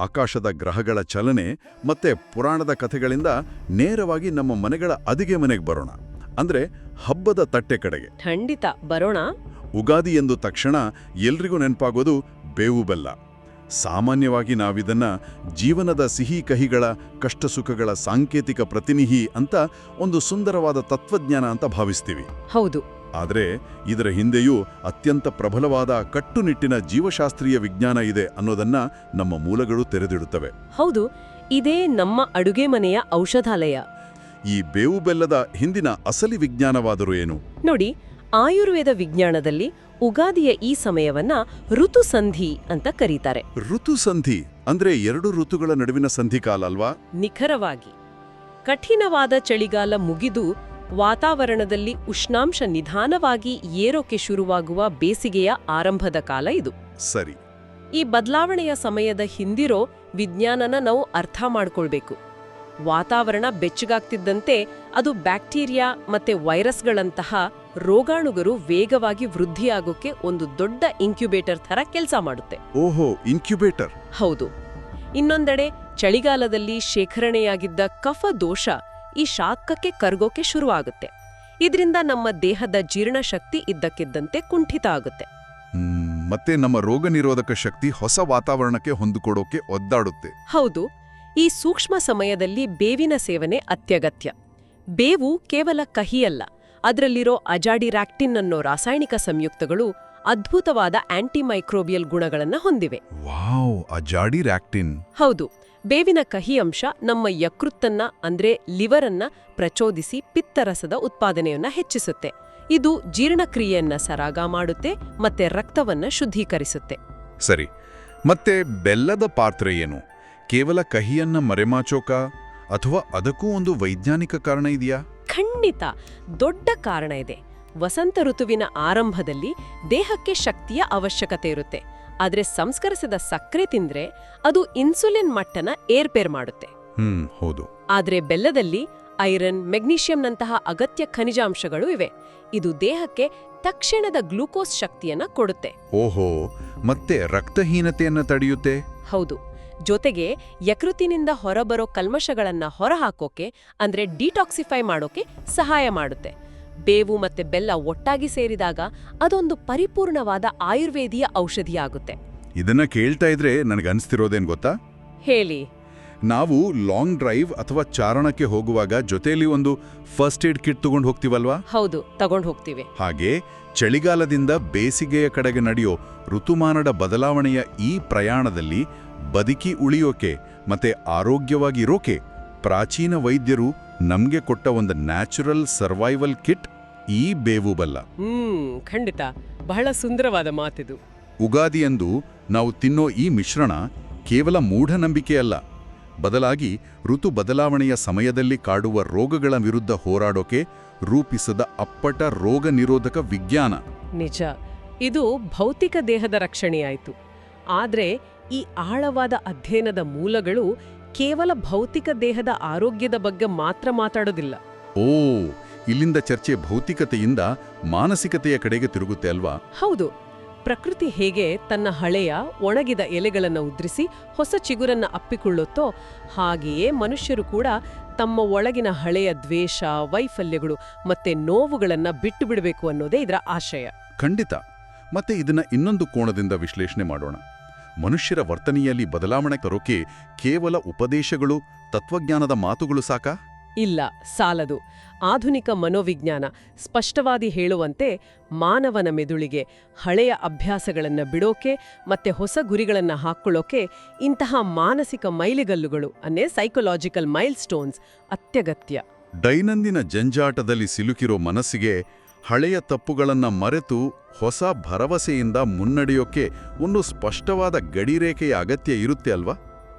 ಆಕಾಶದ ಗ್ರಹಗಳ ಚಲನೆ ಮತ್ತೆ ಪುರಾಣದ ಕಥೆಗಳಿಂದ ನೇರವಾಗಿ ನಮ್ಮ ಮನೆಗಳ ಅಡಿಗೆ ಮನೆಗೆ ಬರೋಣ. ಅಂದ್ರೆ ಹಬ್ಬದ ತಟ್ಟೆ ಕಡೆಗೆ. ಖಂಡಿತ ಬರೋಣ. ಉಗಾದಿ ಎಂದು ತಕ್ಷಣ ಎಲ್ರಿಗೂ ನೆನಪಾಗೋದು ಬೇವು ಬೆಲ್ಲ. ಸಾಮಾನ್ಯವಾಗಿ ನಾವಿದನ್ನ ಜೀವನದ ಸಿಹಿ ಕಹಿಗಳ, ಕಷ್ಟ ಸುಖಗಳ ಸಾಂಕೇತಿಕ ಪ್ರತಿನಿಧಿ ಅಂತ ಒಂದು ಸುಂದರವಾದ ತತ್ವಜ್ಞಾನ ಅಂತ ಭಾವಿಸ್ತೀವಿ. ಹೌದು. ಆದರೆ ಇದರ ಹಿಂದೆಯೂ ಅತ್ಯಂತ ಪ್ರಬಲವಾದ ಕಟ್ಟುನಿಟ್ಟಿನ ಜೀವಶಾಸ್ತ್ರೀಯ ವಿಜ್ಞಾನ ಇದೆ ಅನ್ನೋದನ್ನ ನಮ್ಮ ಮೂಲಗಳು ತೆರೆದಿಡುತ್ತವೆ. ಹೌದು, ಇದೇ ನಮ್ಮ ಅಡುಗೆ ಮನೆಯ ಔಷಧಾಲಯ. ಈ ಬೇವು ಬೆಲ್ಲದ ಹಿಂದಿನ ಅಸಲಿ ವಿಜ್ಞಾನವಾದರೂ ಏನು? ನೋಡಿ, ಆಯುರ್ವೇದ ವಿಜ್ಞಾನದಲ್ಲಿ ಉಗಾದಿಯ ಈ ಸಮಯವನ್ನ ಋತುಸಂಧಿ ಅಂತ ಕರೀತಾರೆ. ಋತುಸಂಧಿ ಅಂದ್ರೆ 2 ಋತುಗಳ ನಡುವಿನ ಸಂಧಿಕಾಲ ಅಲ್ವಾ? ನಿಖರವಾಗಿ. ಕಠಿಣವಾದ ಚಳಿಗಾಲ ಮುಗಿದು ವಾತಾವರಣದಲ್ಲಿ ಉಷ್ಣಾಂಶ ನಿಧಾನವಾಗಿ ಏರೋಕೆ ಶುರುವಾಗುವ ಬೇಸಿಗೆಯ ಆರಂಭದ ಕಾಲ ಇದು. ಸರಿ. ಈ ಬದಲಾವಣೆಯ ಸಮಯದ ಹಿಂದಿರೋ ವಿಜ್ಞಾನನ ನಾವು ಅರ್ಥ ಮಾಡ್ಕೊಳ್ಬೇಕು. ವಾತಾವರಣ ಬೆಚ್ಚಗಾಗ್ತಿದ್ದಂತೆ ಅದು ಬ್ಯಾಕ್ಟೀರಿಯಾ ಮತ್ತೆ ವೈರಸ್ಗಳಂತಹ ರೋಗಾಣುಗಳು ವೇಗವಾಗಿ ವೃದ್ಧಿಯಾಗೋಕೆ ಒಂದು ದೊಡ್ಡ ಇನ್ಕ್ಯುಬೇಟರ್ ಥರ ಕೆಲಸ ಮಾಡುತ್ತೆ. ಓಹೋ, ಇನ್ಕ್ಯುಬೇಟರ್. ಹೌದು. ಇನ್ನೊಂದೆಡೆ ಚಳಿಗಾಲದಲ್ಲಿ ಶೇಖರಣೆಯಾಗಿದ್ದ ಕಫ ದೋಷ ಈ ಶಾಖಕ್ಕೆ ಕರಗೋಕೆ ಶುರುವಾಗುತ್ತೆ. ಇದರಿಂದ ನಮ್ಮ ದೇಹದ ಜೀರ್ಣಶಕ್ತಿ ಇದ್ದಕ್ಕಿದ್ದಂತೆ ಕುಂಠಿತ ಆಗುತ್ತೆ. ಮತ್ತೆ ನಮ್ಮ ರೋಗ ನಿರೋಧಕ ಶಕ್ತಿ ಹೊಸ ವಾತಾವರಣಕ್ಕೆ ಹೊಂದಿಕೊಡೋಕೆ ಒದ್ದಾಡುತ್ತೆ. ಹೌದು. ಈ ಸೂಕ್ಷ್ಮ ಸಮಯದಲ್ಲಿ ಬೇವಿನ ಸೇವನೆ ಅತ್ಯಗತ್ಯ. ಬೇವು ಕೇವಲ ಕಹಿಯಲ್ಲ, ಅದರಲ್ಲಿರೋ ಅಜಾಡಿರಾಕ್ಟಿನ್ ಅನ್ನೋ ರಾಸಾಯನಿಕ ಸಂಯುಕ್ತಗಳು ಅದ್ಭುತವಾದ ಆಂಟಿಮೈಕ್ರೋಬಿಯಲ್ ಗುಣಗಳನ್ನು ಹೊಂದಿವೆ. ವಾವ್, ಅಜಾಡಿರಾಕ್ಟಿನ್. ಹೌದು. ಬೇವಿನ ಕಹಿ ಅಂಶ ನಮ್ಮ ಯಕೃತ್ತನ್ನ ಅಂದ್ರೆ ಲಿವರ್ ಅನ್ನ ಪ್ರಚೋದಿಸಿ ಪಿತ್ತರಸದ ಉತ್ಪಾದನೆಯನ್ನ ಹೆಚ್ಚಿಸುತ್ತೆ. ಇದು ಜೀರ್ಣಕ್ರಿಯೆಯನ್ನ ಸರಾಗ ಮಾಡುತ್ತೆ ಮತ್ತೆ ರಕ್ತವನ್ನ ಶುದ್ಧೀಕರಿಸುತ್ತೆ. ಸರಿ. ಮತ್ತೆ ಬೆಲ್ಲದ ಪಾತ್ರ ಏನು? ಕೇವಲ ಕಹಿಯನ್ನ ಮರೆಮಾಚೋಕ ಅಥವಾ ಅದಕ್ಕೂ ಒಂದು ವೈಜ್ಞಾನಿಕ ಕಾರಣ ಇದೆಯಾ? ಖಂಡಿತ ದೊಡ್ಡ ಕಾರಣ ಇದೆ. ವಸಂತ ಋತುವಿನ ಆರಂಭದಲ್ಲಿ ದೇಹಕ್ಕೆ ಶಕ್ತಿಯ ಅವಶ್ಯಕತೆ ಇರುತ್ತೆ. ಆದ್ರೆ ಸಂಸ್ಕರಿಸಿದ ಸಕ್ಕರೆ ತಿಂದ್ರೆ ಅದು ಇನ್ಸುಲಿನ್ ಮಟ್ಟನ ಏರ್ಪೇರ್ ಮಾಡುತ್ತೆ. ಹೌದು. ಆದ್ರೆ ಬೆಲ್ಲದಲ್ಲಿ ಐರನ್, ಮೆಗ್ನೀಷಿಯಂನಂತಹ ಅಗತ್ಯ ಖನಿಜಾಂಶಗಳು ಇವೆ. ಇದು ದೇಹಕ್ಕೆ ತಕ್ಷಣದ ಗ್ಲೂಕೋಸ್ ಶಕ್ತಿಯನ್ನ ಕೊಡುತ್ತೆ. ಓಹೋ, ಮತ್ತೆ ರಕ್ತಹೀನತೆಯನ್ನ ತಡೆಯುತ್ತೆ. ಹೌದು. ಜೊತೆಗೆ ಯಕೃತಿನಿಂದ ಹೊರಬರೋ ಕಲ್ಮಶಗಳನ್ನ ಹೊರಹಾಕೋಕೆ ಅಂದ್ರೆ ಡಿಟಾಕ್ಸಿಫೈ ಮಾಡೋಕೆ ಸಹಾಯ ಮಾಡುತ್ತೆ. ಬೇವು ಮತ್ತೆ ಬೆಲ್ಲ ಒಟ್ಟಾಗಿ ಸೇರಿದಾಗ ಅದೊಂದು ಪರಿಪೂರ್ಣವಾದ ಆಯುರ್ವೇದಿಯ ಔಷಧಿಯಾಗುತ್ತೆ. ಇದನ್ನ ಕೇಳ್ತಾ ಇದ್ರೆ ನನಗನ್ಸ್ತಿರೋದೇನ್ ಗೊತ್ತಾ? ಹೇಳಿ. ನಾವು ಲಾಂಗ್ ಡ್ರೈವ್ ಅಥವಾ ಚಾರಣಕ್ಕೆ ಹೋಗುವಾಗ ಜೊತೆಯಲ್ಲಿ ಒಂದು ಫಸ್ಟ್ ಏಡ್ ಕಿಟ್ ತಗೊಂಡು ಹೋಗ್ತೀವಲ್ವಾ? ಹೌದು, ತಗೊಂಡು ಹೋಗ್ತೀವಿ. ಹಾಗೆ ಚಳಿಗಾಲದಿಂದ ಬೇಸಿಗೆಯ ಕಡೆಗೆ ನಡೆಯೋ ಋತುಮಾನದ ಬದಲಾವಣೆಯ ಈ ಪ್ರಯಾಣದಲ್ಲಿ ಬದುಕಿ ಉಳಿಯೋಕೆ ಮತ್ತೆ ಆರೋಗ್ಯವಾಗಿರೋಕೆ ಪ್ರಾಚೀನ ವೈದ್ಯರು ನಮ್ಗೆ ಕೊಟ್ಟ ಒಂದು ನ್ಯಾಚುರಲ್ ಸರ್ವೈವಲ್ ಕಿಟ್ ಈ ಬೇವು ಬೆಲ್ಲ. ಖಂಡಿತ. ಬಹಳ ಸುಂದರವಾದ ಮಾತಿದು. ಉಗಾದಿಯಂದು ನಾವು ತಿನ್ನೋ ಈ ಮಿಶ್ರಣ ಕೇವಲ ಮೂಢನಂಬಿಕೆಯಲ್ಲ, ಬದಲಾಗಿ ಋತು ಬದಲಾವಣೆಯ ಸಮಯದಲ್ಲಿ ಕಾಡುವ ರೋಗಗಳ ವಿರುದ್ಧ ಹೋರಾಡೋಕೆ ರೂಪಿಸದ ಅಪ್ಪಟ ರೋಗ ನಿರೋಧಕ ವಿಜ್ಞಾನ. ನಿಜ. ಇದು ಭೌತಿಕ ದೇಹದ ರಕ್ಷಣೆಯಾಯಿತು. ಆದ್ರೆ ಈ ಆಳವಾದ ಅಧ್ಯಯನದ ಮೂಲಗಳು ಕೇವಲ ಭೌತಿಕ ದೇಹದ ಆರೋಗ್ಯದ ಬಗ್ಗೆ ಮಾತ್ರ ಮಾತಾಡೋದಿಲ್ಲ. ಓ, ಇಲ್ಲಿಂದ ಚರ್ಚೆ ಭೌತಿಕತೆಯಿಂದ ಮಾನಸಿಕತೆಯ ಕಡೆಗೆ ತಿರುಗುತ್ತೆ ಅಲ್ವಾ? ಹೌದು. ಪ್ರಕೃತಿ ಹೇಗೆ ತನ್ನ ಹಳೆಯ ಒಣಗಿದ ಎಲೆಗಳನ್ನ ಉದ್ರಿಸಿ ಹೊಸ ಚಿಗುರನ್ನ ಅಪ್ಪಿಕೊಳ್ಳುತ್ತೋ, ಹಾಗೆಯೇ ಮನುಷ್ಯರು ಕೂಡ ತಮ್ಮ ಒಳಗಿನ ಹಳೆಯ ದ್ವೇಷ, ವೈಫಲ್ಯಗಳು ಮತ್ತೆ ನೋವುಗಳನ್ನ ಬಿಟ್ಟು ಬಿಡಬೇಕು ಅನ್ನೋದೇ ಇದರ ಆಶಯ. ಖಂಡಿತ. ಮತ್ತೆ ಇದನ್ನ ಇನ್ನೊಂದು ಕೋಣದಿಂದ ವಿಶ್ಲೇಷಣೆ ಮಾಡೋಣ. ಮನುಷ್ಯರ ವರ್ತನೆಯಲ್ಲಿ ಬದಲಾವಣೆ ತರೋಕೆ ಕೇವಲ ಉಪದೇಶಗಳು, ತತ್ವಜ್ಞಾನದ ಮಾತುಗಳು ಸಾಕಾ? ಇಲ್ಲ, ಸಾಲದು. ಆಧುನಿಕ ಮನೋವಿಜ್ಞಾನ ಸ್ಪಷ್ಟವಾಗಿ ಹೇಳುವಂತೆ ಮಾನವನ ಮೆದುಳಿಗೆ ಹಳೆಯ ಅಭ್ಯಾಸಗಳನ್ನು ಬಿಡೋಕೆ ಮತ್ತೆ ಹೊಸ ಗುರಿಗಳನ್ನು ಹಾಕ್ಕೊಳ್ಳೋಕೆ ಇಂತಹ ಮಾನಸಿಕ ಮೈಲಿಗಲ್ಲುಗಳು ಅನ್ನೇ ಸೈಕೊಲಾಜಿಕಲ್ ಮೈಲ್ ಸ್ಟೋನ್ಸ್ ಅತ್ಯಗತ್ಯ. ದೈನಂದಿನ ಜಂಜಾಟದಲ್ಲಿ ಸಿಲುಕಿರೋ ಮನಸ್ಸಿಗೆ ಹಳೆಯ ತಪ್ಪುಗಳನ್ನ ಮರೆತು ಹೊಸ ಭರವಸೆಯಿಂದ ಮುನ್ನಡೆಯೋಕೆ ಒಂದು ಸ್ಪಷ್ಟವಾದ ಗಡಿರೇಖೆಯ ಅಗತ್ಯ ಇರುತ್ತೆ ಅಲ್ವಾ?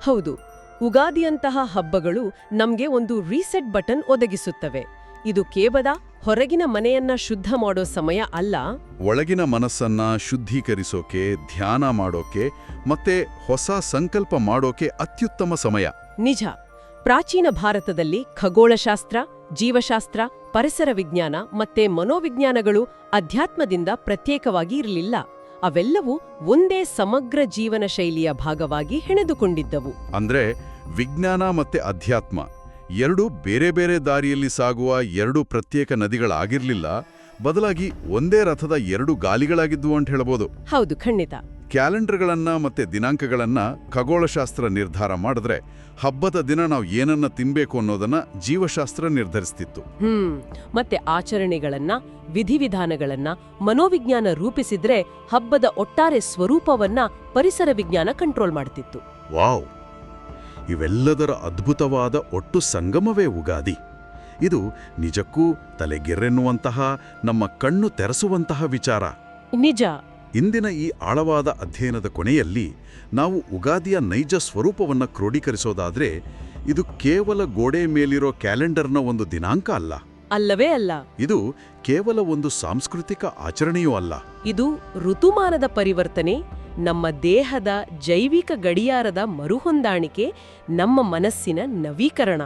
ಹೌದು. ಉಗಾದಿಯಂತಹ ಹಬ್ಬಗಳು ನಮ್ಗೆ ಒಂದು ರೀಸೆಟ್ ಬಟನ್ ಒದಗಿಸುತ್ತವೆ. ಇದು ಕೇವಲ ಹೊರಗಿನ ಮನೆಯನ್ನ ಶುದ್ಧ ಮಾಡೋ ಸಮಯ ಅಲ್ಲ, ಒಳಗಿನ ಮನಸ್ಸನ್ನ ಶುದ್ಧೀಕರಿಸೋಕೆ, ಧ್ಯಾನ ಮಾಡೋಕೆ ಮತ್ತೆ ಹೊಸ ಸಂಕಲ್ಪ ಮಾಡೋಕೆ ಅತ್ಯುತ್ತಮ ಸಮಯ. ನಿಜ. ಪ್ರಾಚೀನ ಭಾರತದಲ್ಲಿ ಖಗೋಳಶಾಸ್ತ್ರ, ಜೀವಶಾಸ್ತ್ರ, ಪರಿಸರ ವಿಜ್ಞಾನ ಮತ್ತೆ ಮನೋವಿಜ್ಞಾನಗಳು ಅಧ್ಯಾತ್ಮದಿಂದ ಪ್ರತ್ಯೇಕವಾಗಿ ಇರಲಿಲ್ಲ. ಅವೆಲ್ಲವೂ ಒಂದೇ ಸಮಗ್ರ ಜೀವನ ಶೈಲಿಯ ಭಾಗವಾಗಿ ಹೆಣೆದುಕೊಂಡಿದ್ದವು. ಅಂದ್ರೆ ವಿಜ್ಞಾನ ಮತ್ತೆ ಅಧ್ಯಾತ್ಮ ಎರಡು ಬೇರೆ ಬೇರೆ ದಾರಿಯಲ್ಲಿ ಸಾಗುವ ಎರಡು ಪ್ರತ್ಯೇಕ ನದಿಗಳಾಗಿರ್ಲಿಲ್ಲ, ಬದಲಾಗಿ ಒಂದೇ ರಥದ ಎರಡು ಗಾಲಿಗಳಾಗಿದ್ವು ಅಂತ ಹೇಳ್ಬೋದು. ಹೌದು, ಖಂಡಿತ. ಕ್ಯಾಲೆಂಡರ್ಗಳನ್ನ ಮತ್ತೆ ದಿನಾಂಕಗಳನ್ನ ಖಗೋಳಶಾಸ್ತ್ರ ನಿರ್ಧಾರ ಮಾಡಿದ್ರೆ, ಹಬ್ಬದ ದಿನ ನಾವು ಏನನ್ನ ತಿನ್ಬೇಕು ಅನ್ನೋದನ್ನ ಜೀವಶಾಸ್ತ್ರ ನಿರ್ಧರಿಸ್ತಿತ್ತು. ಮತ್ತೆ ಆಚರಣೆಗಳನ್ನ, ವಿಧಿವಿಧಾನಗಳನ್ನ ಮನೋವಿಜ್ಞಾನ ರೂಪಿಸಿದ್ರೆ ಹಬ್ಬದ ಒಟ್ಟಾರೆ ಸ್ವರೂಪವನ್ನ ಪರಿಸರ ವಿಜ್ಞಾನ ಕಂಟ್ರೋಲ್ ಮಾಡ್ತಿತ್ತು. ವಾವ್! ಇವೆಲ್ಲದರ ಅದ್ಭುತವಾದ ಒಟ್ಟು ಸಂಗಮವೇ ಉಗಾದಿ. ಇದು ನಿಜಕ್ಕೂ ತಲೆಗೆರೆನ್ನುವಂತಹ, ನಮ್ಮ ಕಣ್ಣು ತೆರೆಸುವಂತಹ ವಿಚಾರ. ನಿಜ. ಇಂದಿನ ಈ ಆಳವಾದ ಅಧ್ಯಯನದ ಕೊನೆಯಲ್ಲಿ ನಾವು ಉಗಾದಿಯ ನೈಜ ಸ್ವರೂಪವನ್ನು ಕ್ರೋಢೀಕರಿಸೋದಾದ್ರೆ, ಇದು ಕೇವಲ ಗೋಡೆ ಮೇಲಿರೋ ಕ್ಯಾಲೆಂಡರ್ನ ಒಂದು ದಿನಾಂಕ ಅಲ್ಲ. ಅಲ್ಲವೇ ಅಲ್ಲ. ಇದು ಕೇವಲ ಒಂದು ಸಾಂಸ್ಕೃತಿಕ ಆಚರಣೆಯೂ ಅಲ್ಲ. ಇದು ಋತುಮಾನದ ಪರಿವರ್ತನೆ, ನಮ್ಮ ದೇಹದ ಜೈವಿಕ ಗಡಿಯಾರದ ಮರುಹೊಂದಾಣಿಕೆ, ನಮ್ಮ ಮನಸ್ಸಿನ ನವೀಕರಣ.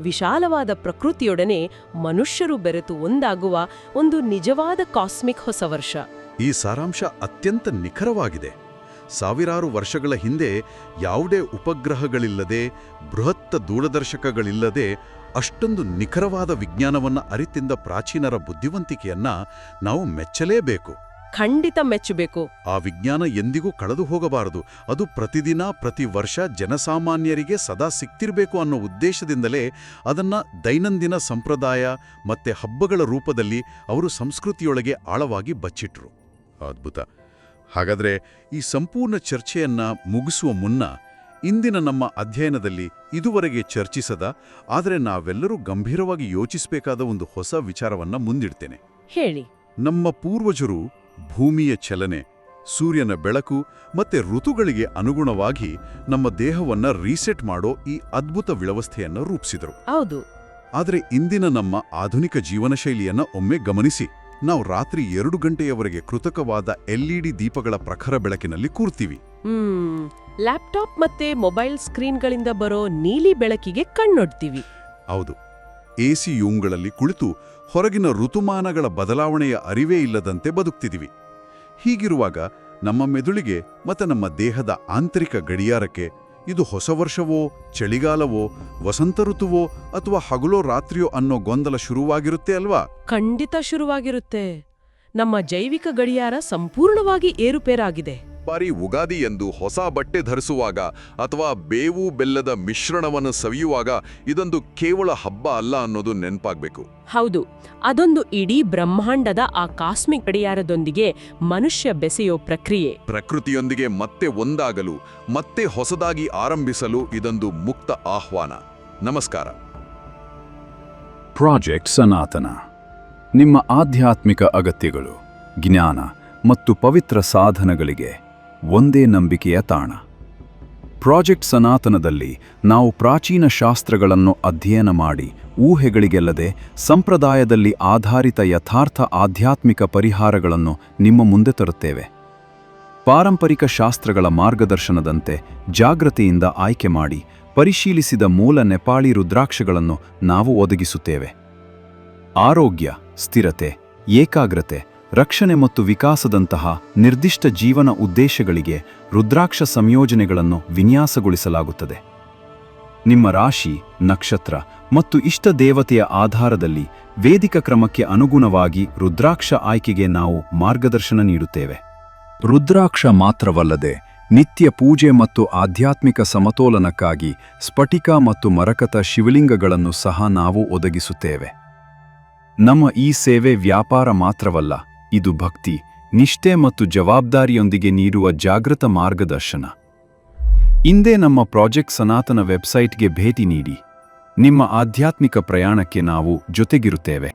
ವಿಶಾಲವಾದ ಪ್ರಕೃತಿಯೊಡನೆ ಮನುಷ್ಯರು ಬೆರೆತು ಒಂದಾಗುವ ಒಂದು ನಿಜವಾದ ಕಾಸ್ಮಿಕ್ ಹೊಸ ವರ್ಷ. ಈ ಸಾರಾಂಶ ಅತ್ಯಂತ ನಿಖರವಾಗಿದೆ. ಸಾವಿರಾರು ವರ್ಷಗಳ ಹಿಂದೆ ಯಾವುದೇ ಉಪಗ್ರಹಗಳಿಲ್ಲದೆ, ಬೃಹತ್ ದೂರದರ್ಶಕಗಳಿಲ್ಲದೆ ಅಷ್ಟೊಂದು ನಿಖರವಾದ ವಿಜ್ಞಾನವನ್ನ ಅರಿತಿದ್ದ ಪ್ರಾಚೀನರ ಬುದ್ಧಿವಂತಿಕೆಯನ್ನ ನಾವು ಮೆಚ್ಚಲೇಬೇಕು. ಖಂಡಿತ ಮೆಚ್ಚಬೇಕು. ಆ ವಿಜ್ಞಾನ ಎಂದಿಗೂ ಕಳೆದು ಹೋಗಬಾರದು. ಅದು ಪ್ರತಿದಿನ, ಪ್ರತಿ ವರ್ಷ ಜನಸಾಮಾನ್ಯರಿಗೆ ಸದಾ ಸಿಕ್ತಿರಬೇಕು ಅನ್ನೋ ಉದ್ದೇಶದಿಂದಲೇ ಅದನ್ನ ದೈನಂದಿನ ಸಂಪ್ರದಾಯ ಮತ್ತೆ ಹಬ್ಬಗಳ ರೂಪದಲ್ಲಿ ಅವರು ಸಂಸ್ಕೃತಿಯೊಳಗೆ ಆಳವಾಗಿ ಬಚ್ಚಿಟ್ರು. ಅದ್ಭುತ. ಹಾಗಾದ್ರೆ ಈ ಸಂಪೂರ್ಣ ಚರ್ಚೆಯನ್ನ ಮುಗಿಸುವ ಮುನ್ನ, ಇಂದಿನ ನಮ್ಮ ಅಧ್ಯಯನದಲ್ಲಿ ಇದುವರೆಗೆ ಚರ್ಚಿಸದ, ಆದರೆ ನಾವೆಲ್ಲರೂ ಗಂಭೀರವಾಗಿ ಯೋಚಿಸಬೇಕಾದ ಒಂದು ಹೊಸ ವಿಚಾರವನ್ನ ಮುಂದಿಡ್ತೇನೆ. ಹೇಳಿ. ನಮ್ಮ ಪೂರ್ವಜರು ಭೂಮಿಯ ಚಲನೆ, ಸೂರ್ಯನ ಬೆಳಕು ಮತ್ತೆ ಋತುಗಳಿಗೆ ಅನುಗುಣವಾಗಿ ನಮ್ಮ ದೇಹವನ್ನ ರೀಸೆಟ್ ಮಾಡೋ ಈ ಅದ್ಭುತ ವ್ಯವಸ್ಥೆಯನ್ನ ರೂಪಿಸಿದರು. ಹೌದು. ಆದರೆ ಇಂದಿನ ನಮ್ಮ ಆಧುನಿಕ ಜೀವನ ಶೈಲಿಯನ್ನ ಒಮ್ಮೆ ಗಮನಿಸಿ. ನಾವು ರಾತ್ರಿ 2 ಗಂಟೆಯವರೆಗೆ ಕೃತಕವಾದ LED ದೀಪಗಳ ಪ್ರಖರ ಬೆಳಕಿನಲ್ಲಿ ಕೂರ್ತೀವಿ. ಲ್ಯಾಪ್ಟಾಪ್ ಮತ್ತೆ ಮೊಬೈಲ್ ಸ್ಕ್ರೀನ್ಗಳಿಂದ ಬರೋ ನೀಲಿ ಬೆಳಕಿಗೆ ಕಣ್ಣೊಡ್ತೀವಿ. ಹೌದು. ಎಸಿ ಯೂಂಗಳಲ್ಲಿ ಕುಳಿತು ಹೊರಗಿನ ಋತುಮಾನಗಳ ಬದಲಾವಣೆಯ ಅರಿವೇ ಇಲ್ಲದಂತೆ ಬದುಕ್ತಿದ್ದೀವಿ. ಹೀಗಿರುವಾಗ ನಮ್ಮ ಮೆದುಳಿಗೆ ಮತ್ತು ನಮ್ಮ ದೇಹದ ಆಂತರಿಕ ಗಡಿಯಾರಕ್ಕೆ ಇದು ಹೊಸ ವರ್ಷವೋ, ಚಳಿಗಾಲವೋ, ವಸಂತ ಋತುವೋ ಅಥವಾ ಹಗಲೋ ರಾತ್ರಿಯೋ ಅನ್ನೋ ಗೊಂದಲ ಶುರುವಾಗಿರುತ್ತೆ ಅಲ್ವಾ? ಖಂಡಿತ ಶುರುವಾಗಿರುತ್ತೆ. ನಮ್ಮ ಜೈವಿಕ ಗಡಿಯಾರ ಸಂಪೂರ್ಣವಾಗಿ ಏರುಪೇರಾಗಿದೆ. ಬಾರಿ ಉಗಾದಿ ಎಂದು ಹೊಸ ಬಟ್ಟೆ ಧರಿಸುವಾಗ ಅಥವಾ ಬೇವು ಬೆಲ್ಲದ ಮಿಶ್ರಣವನ್ನು ಸವಿಯುವಾಗ ಇದೊಂದು ಕೇವಲ ಹಬ್ಬ ಅಲ್ಲ ಅನ್ನೋದು ನೆನಪಾಗಬೇಕು. ಹೌದು, ಅದೊಂದು ಇಡೀ ಬ್ರಹ್ಮಾಂಡದ ಆ ಕಾಸ್ಮಿಕ್ ಗಡಿಯಾರದೊಂದಿಗೆ ಮನುಷ್ಯ ಬೆಸೆಯೋ ಪ್ರಕ್ರಿಯೆ. ಪ್ರಕೃತಿಯೊಂದಿಗೆ ಮತ್ತೆ ಒಂದಾಗಲು, ಮತ್ತೆ ಹೊಸದಾಗಿ ಆರಂಭಿಸಲು ಇದೊಂದು ಮುಕ್ತ ಆಹ್ವಾನ. ನಮಸ್ಕಾರ. ಪ್ರಾಜೆಕ್ಟ್ ಸನಾತನ ನಿಮ್ಮ ಆಧ್ಯಾತ್ಮಿಕ ಅಗತ್ಯಗಳು, ಜ್ಞಾನ ಮತ್ತು ಪವಿತ್ರ ಸಾಧನಗಳಿಗೆ ಒಂದೇ ನಂಬಿಕೆಯ ತಾಣ. ಪ್ರಾಜೆಕ್ಟ್ ಸನಾತನದಲ್ಲಿ ನಾವು ಪ್ರಾಚೀನ ಶಾಸ್ತ್ರಗಳನ್ನು ಅಧ್ಯಯನ ಮಾಡಿ ಊಹೆಗಳಿಗೆಲ್ಲದೆ ಸಂಪ್ರದಾಯದಲ್ಲಿ ಆಧಾರಿತ ಯಥಾರ್ಥ ಆಧ್ಯಾತ್ಮಿಕ ಪರಿಹಾರಗಳನ್ನು ನಿಮ್ಮ ಮುಂದೆ ತರುತ್ತೇವೆ. ಪಾರಂಪರಿಕ ಶಾಸ್ತ್ರಗಳ ಮಾರ್ಗದರ್ಶನದಂತೆ ಜಾಗೃತಿಯಿಂದ ಆಯ್ಕೆ ಮಾಡಿ ಪರಿಶೀಲಿಸಿದ ಮೂಲ ನೆಪಾಳಿ ರುದ್ರಾಕ್ಷಗಳನ್ನು ನಾವು ಒದಗಿಸುತ್ತೇವೆ. ಆರೋಗ್ಯ, ಸ್ಥಿರತೆ, ಏಕಾಗ್ರತೆ, ರಕ್ಷಣೆ ಮತ್ತು ವಿಕಾಸದಂತಹ ನಿರ್ದಿಷ್ಟ ಜೀವನ ಉದ್ದೇಶಗಳಿಗೆ ರುದ್ರಾಕ್ಷ ಸಂಯೋಜನೆಗಳನ್ನು ವಿನ್ಯಾಸಗೊಳಿಸಲಾಗುತ್ತದೆ. ನಿಮ್ಮ ರಾಶಿ, ನಕ್ಷತ್ರ ಮತ್ತು ಇಷ್ಟ ದೇವತೆಯ ಆಧಾರದಲ್ಲಿ ವೇದಿಕ ಕ್ರಮಕ್ಕೆ ಅನುಗುಣವಾಗಿ ರುದ್ರಾಕ್ಷ ಆಯ್ಕೆಗೆ ನಾವು ಮಾರ್ಗದರ್ಶನ ನೀಡುತ್ತೇವೆ. ರುದ್ರಾಕ್ಷ ಮಾತ್ರವಲ್ಲದೆ ನಿತ್ಯ ಪೂಜೆ ಮತ್ತು ಆಧ್ಯಾತ್ಮಿಕ ಸಮತೋಲನಕ್ಕಾಗಿ ಸ್ಫಟಿಕ ಮತ್ತು ಮರಕತ ಶಿವಲಿಂಗಗಳನ್ನು ಸಹ ನಾವು ಒದಗಿಸುತ್ತೇವೆ. ನಮ್ಮ ಈ ಸೇವೆ ವ್ಯಾಪಾರ ಮಾತ್ರವಲ್ಲ, ಇದು ಭಕ್ತಿ, ನಿಷ್ಠೆ ಮತ್ತು ಜವಾಬ್ದಾರಿಯೊಂದಿಗೆ ನೀಡುವ ಜಾಗೃತ ಮಾರ್ಗದರ್ಶನ. ಇಂದೇ ನಮ್ಮ ಪ್ರಾಜೆಕ್ಟ್ ಸನಾತನ ವೆಬ್ಸೈಟ್ಗೆ ಭೇಟಿ ನೀಡಿ. ನಿಮ್ಮ ಆಧ್ಯಾತ್ಮಿಕ ಪ್ರಯಾಣಕ್ಕೆ ನಾವು ಜೊತೆಗಿರುತ್ತೇವೆ.